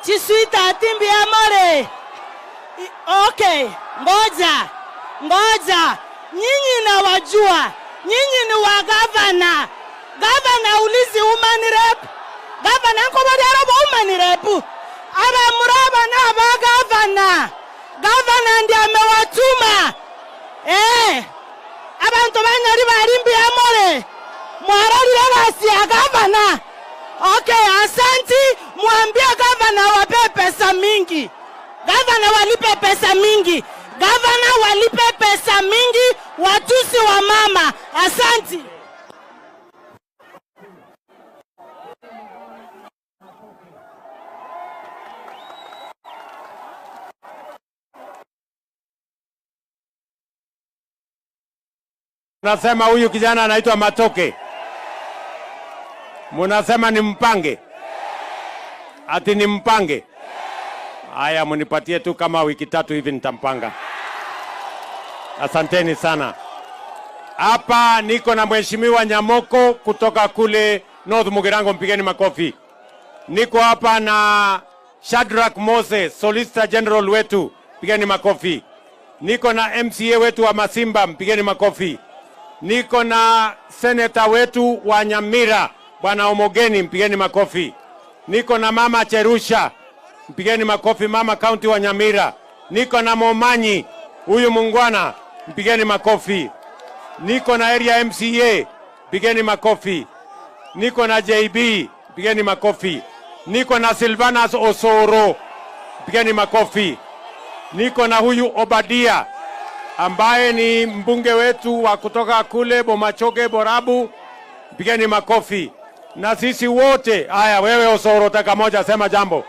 Chisuita timbi amore. Okay, ngoja. Nyinyi na wajua. Nyinyi ni wa governor. Governor ulizi human rep. Governor ko badiara human rep. Ara muraba na ba governor. Governor ndiye amewatuma. Abantu banyari barimbi amore. Mwarari rasi ya governor. Okay, asanti. Muambia governor wape pesa mingi. Governor walipe pesa mingi. Governor walipe pesa mingi watusi wa mama. Asanti. Nasema huyu kijana anaitwa Matoke. Munasema ni mpange. Ati ni mpange. Haya, munipatie tu kama wiki 3 hivi nitampanga. Asanteni sana. Hapa niko na Mheshimiwa Nyamoko kutoka kule North Mugirango, mpigeni makofi. Niko hapa na Shadrack Mose, Solicitor General wetu, mpigeni makofi. Niko na MCA wetu wa Masimba, mpigeni makofi. Niko na Senator wetu wa Nyamira, Bwana Omogeni, mpigeni makofi. Niko na Mama Cherusha, mpigeni makofi, Mama County wa Nyamira. Niko na Momanyi, huyu mungwana, mpigeni makofi. Niko na area MCA, mpigeni makofi. Niko na JB, mpigeni makofi. Niko na Silvanas Osoro, mpigeni makofi. Niko na huyu Obadia ambaye ni mbunge wetu wa kutoka kule Bomachoge Borabu, mpigeni makofi. Na sisi wote, haya wewe Osoro taka moja, sema jambo.